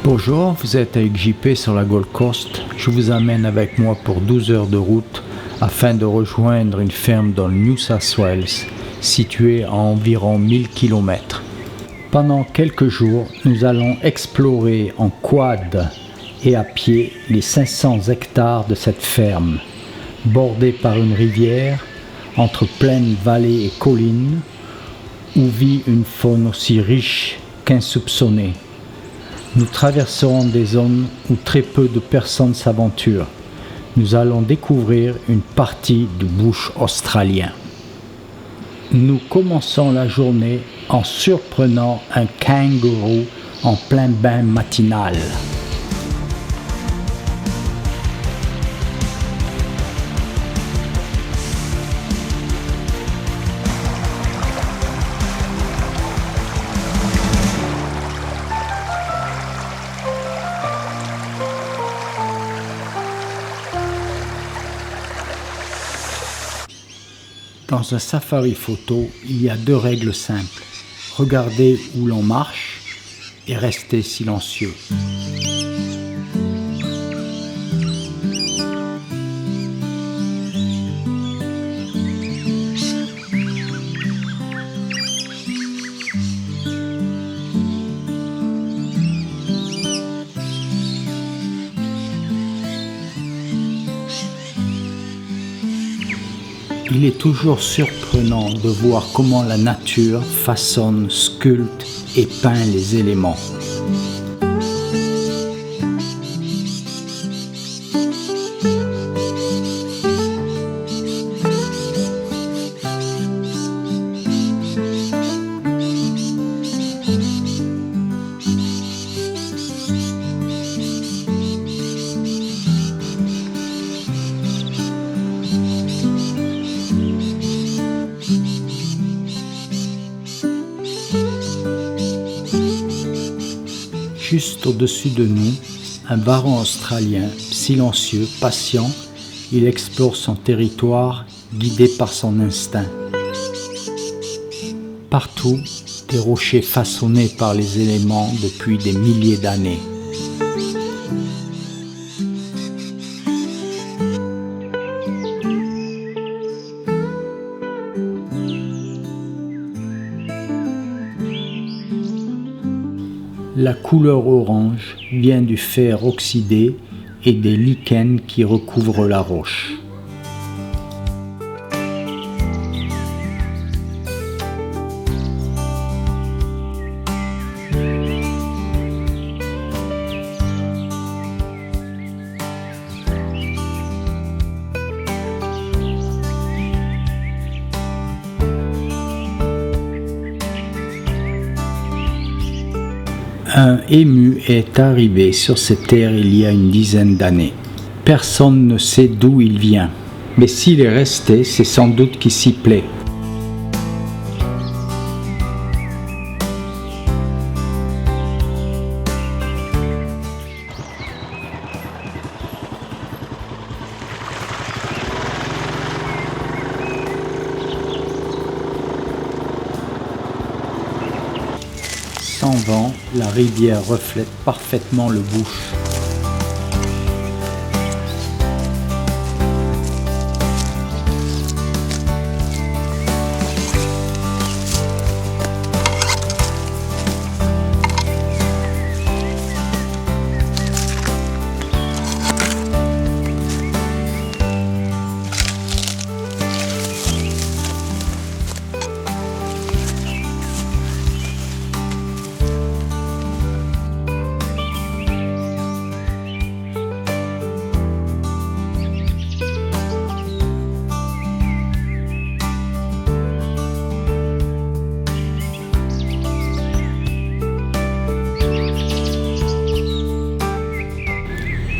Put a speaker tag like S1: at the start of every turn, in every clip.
S1: Bonjour, vous êtes avec JP sur la Gold Coast. Je vous amène avec moi pour 12 heures de route afin de rejoindre une ferme dans le New South Wales, située à environ 1000 km. Pendant quelques jours, nous allons explorer en quad et à pied les 500 hectares de cette ferme, bordée par une rivière, entre plaines, vallées et collines, où vit une faune aussi riche qu'insoupçonnée. Nous traverserons des zones où très peu de personnes s'aventurent. Nous allons découvrir une partie du bush australien. Nous commençons la journée en surprenant un kangourou en plein bain matinal. Dans un safari photo, il y a 2 règles simples. Regardez où l'on marche et rester silencieux. Il est toujours surprenant de voir comment la nature façonne, sculpte et peint les éléments. Juste au-dessus de nous, un varan australien, silencieux, patient, il explore son territoire, guidé par son instinct. Partout, des rochers façonnés par les éléments depuis des milliers d'années. La couleur orange vient du fer oxydé et des lichens qui recouvrent la roche. Un ému est arrivé sur cette terre il y a une dizaine d'années. Personne ne sait d'où il vient, mais s'il est resté, c'est sans doute qu'il s'y plaît. Sans vent, la rivière reflète parfaitement le bush.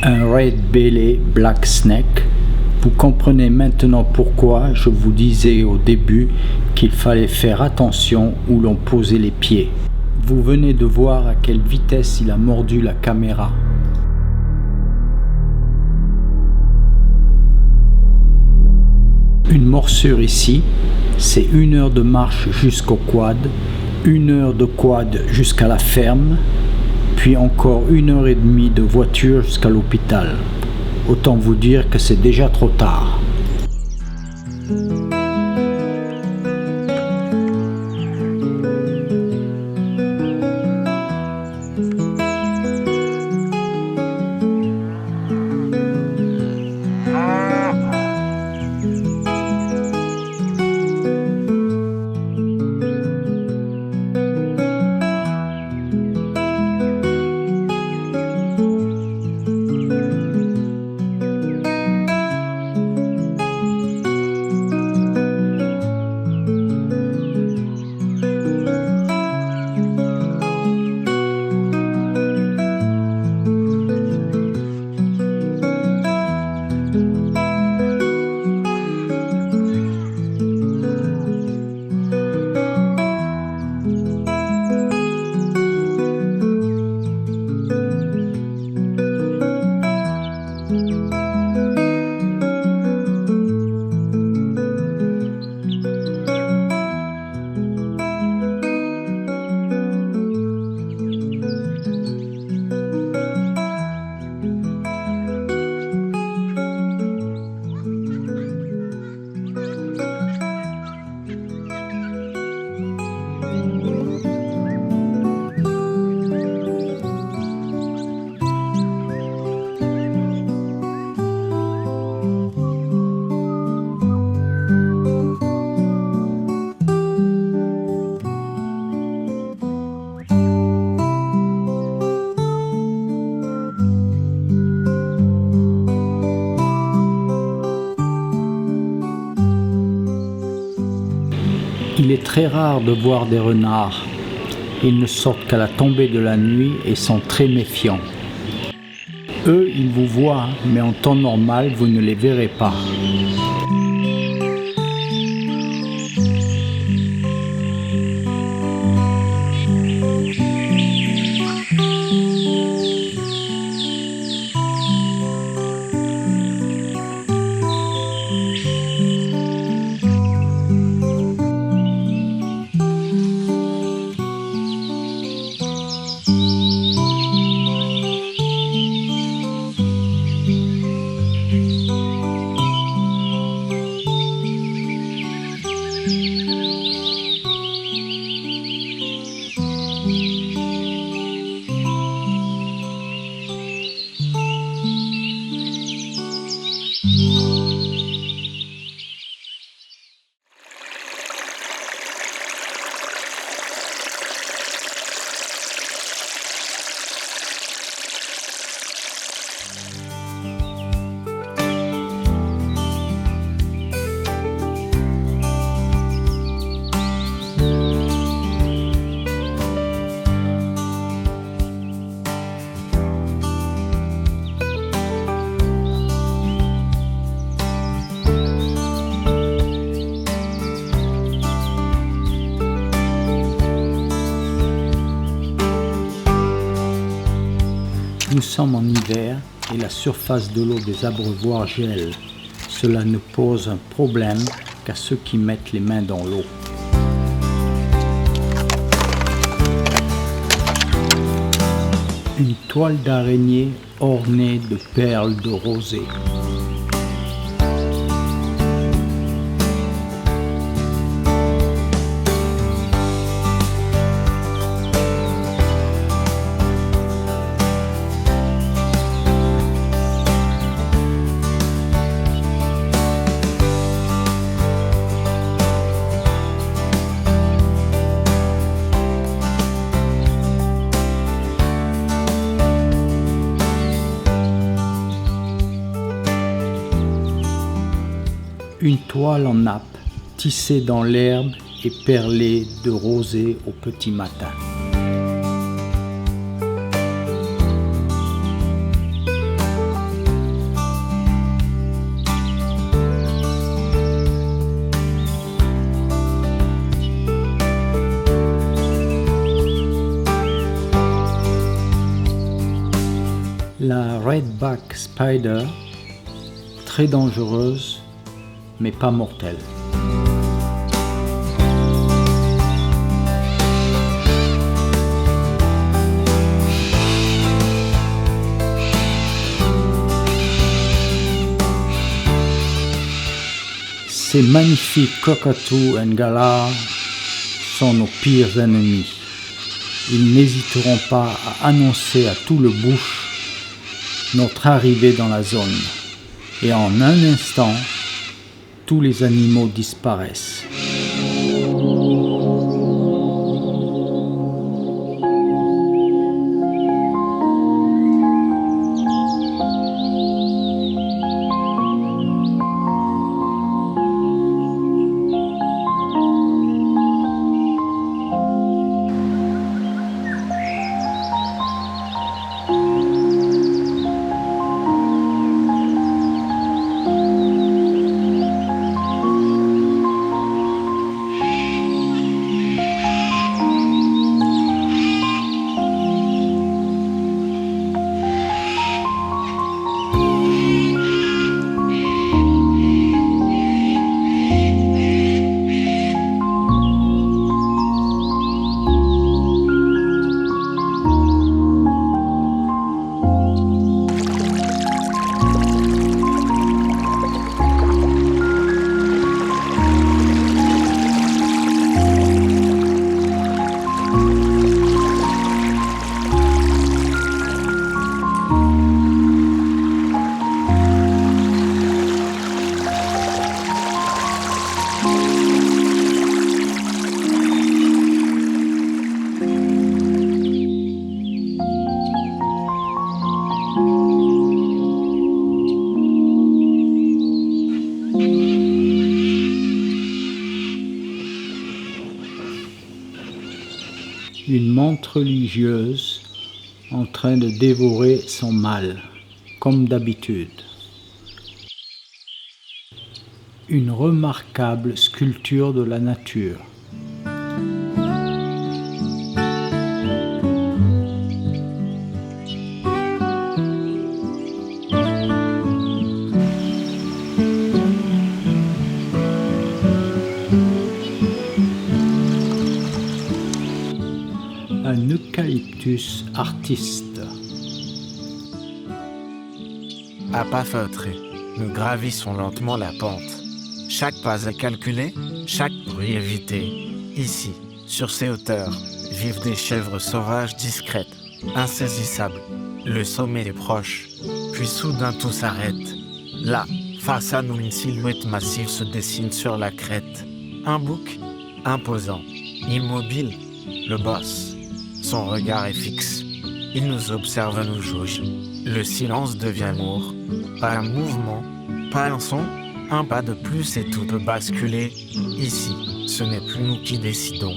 S1: Un red-belly black snake. Vous comprenez maintenant pourquoi je vous disais au début qu'il fallait faire attention où l'on posait les pieds. Vous venez de voir à quelle vitesse il a mordu la caméra. Une morsure ici, c'est 1 heure de marche jusqu'au quad, 1 heure de quad jusqu'à la ferme, puis encore 1 heure et demie de voiture jusqu'à l'hôpital. Autant vous dire que c'est déjà trop tard. Il est très rare de voir des renards. Ils ne sortent qu'à la tombée de la nuit et sont très méfiants. Eux, ils vous voient, mais en temps normal, vous ne les verrez pas. Nous sommes en hiver et la surface de l'eau des abreuvoirs gèle. Cela ne pose un problème qu'à ceux qui mettent les mains dans l'eau. Une toile d'araignée ornée de perles de rosée. Une toile en nappe, tissée dans l'herbe et perlée de rosée au petit matin. La redback spider, très dangereuse, mais pas mortelle. Ces magnifiques cockatoos and galards sont nos pires ennemis. Ils n'hésiteront pas à annoncer à tout le bush notre arrivée dans la zone. Et en un instant, tous les animaux disparaissent. Une menthe religieuse en train de dévorer son mâle, comme d'habitude. Une remarquable sculpture de la nature. Un eucalyptus artiste.
S2: À pas feutrés, nous gravissons lentement la pente. Chaque pas est calculé, chaque bruit évité. Ici, sur ces hauteurs, vivent des chèvres sauvages discrètes, insaisissables. Le sommet est proche, puis soudain tout s'arrête. Là, face à nous, une silhouette massive se dessine sur la crête. Un bouc, imposant, immobile, le boss. Son regard est fixe. Il nous observe, nous juge. Le silence devient lourd. Pas un mouvement, pas un son, un pas de plus et tout peut basculer. Ici, ce n'est plus nous qui décidons.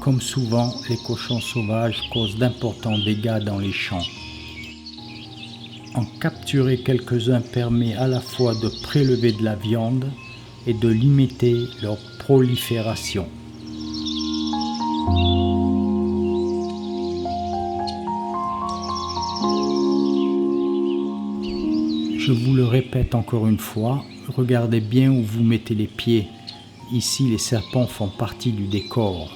S1: Comme souvent, les cochons sauvages causent d'importants dégâts dans les champs. En capturer quelques-uns permet à la fois de prélever de la viande et de limiter leur prolifération. Je vous le répète encore une fois, regardez bien où vous mettez les pieds. Ici, les serpents font partie du décor.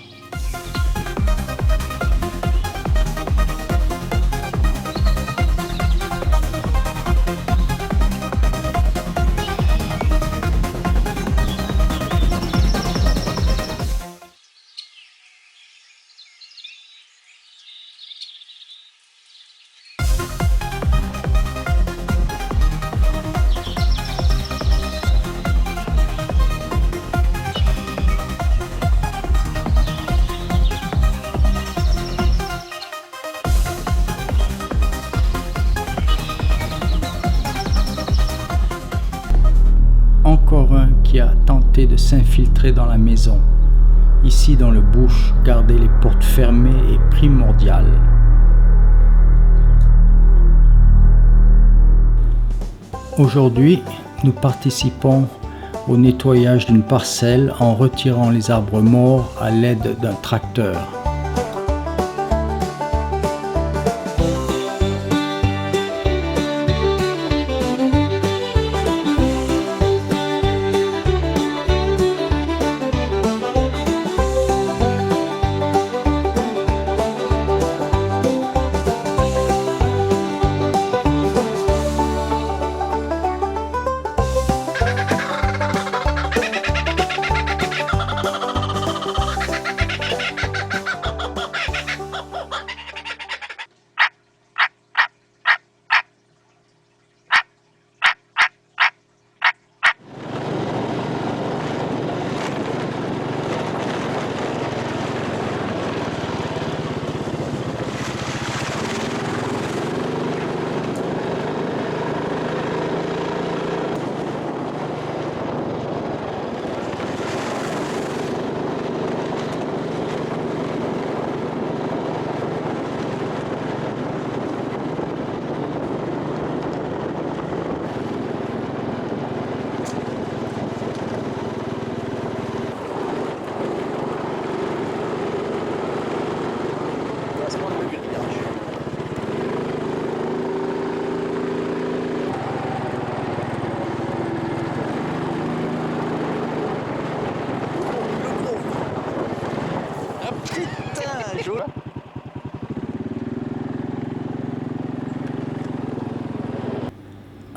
S1: Encore un qui a tenté de s'infiltrer dans la maison. Ici dans le bush, garder les portes fermées est primordial. Aujourd'hui, nous participons au nettoyage d'une parcelle en retirant les arbres morts à l'aide d'un tracteur.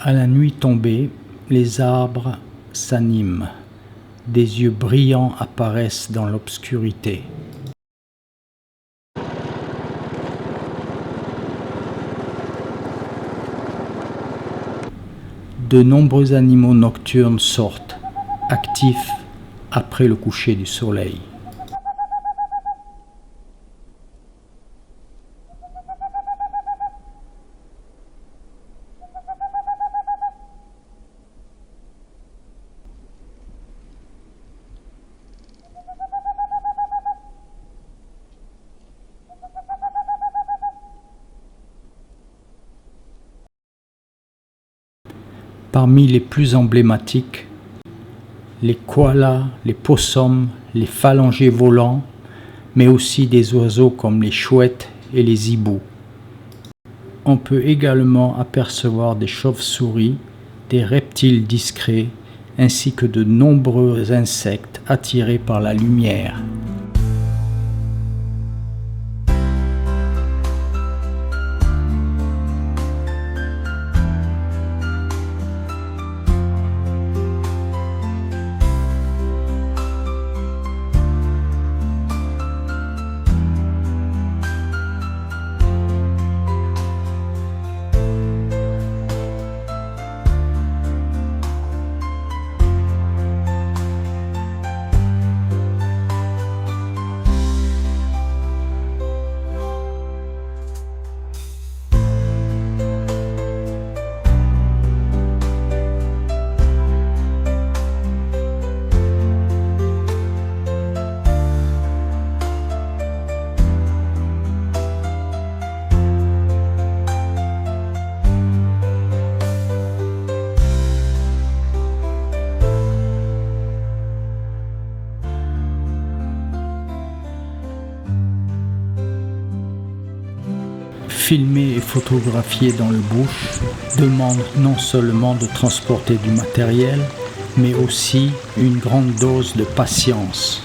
S1: À la nuit tombée, les arbres s'animent. Des yeux brillants apparaissent dans l'obscurité. De nombreux animaux nocturnes sortent, actifs après le coucher du soleil. Parmi les plus emblématiques, les koalas, les possums, les phalangers volants, mais aussi des oiseaux comme les chouettes et les hiboux. On peut également apercevoir des chauves-souris, des reptiles discrets, ainsi que de nombreux insectes attirés par la lumière. Filmer et photographier dans le bush demande non seulement de transporter du matériel, mais aussi une grande dose de patience.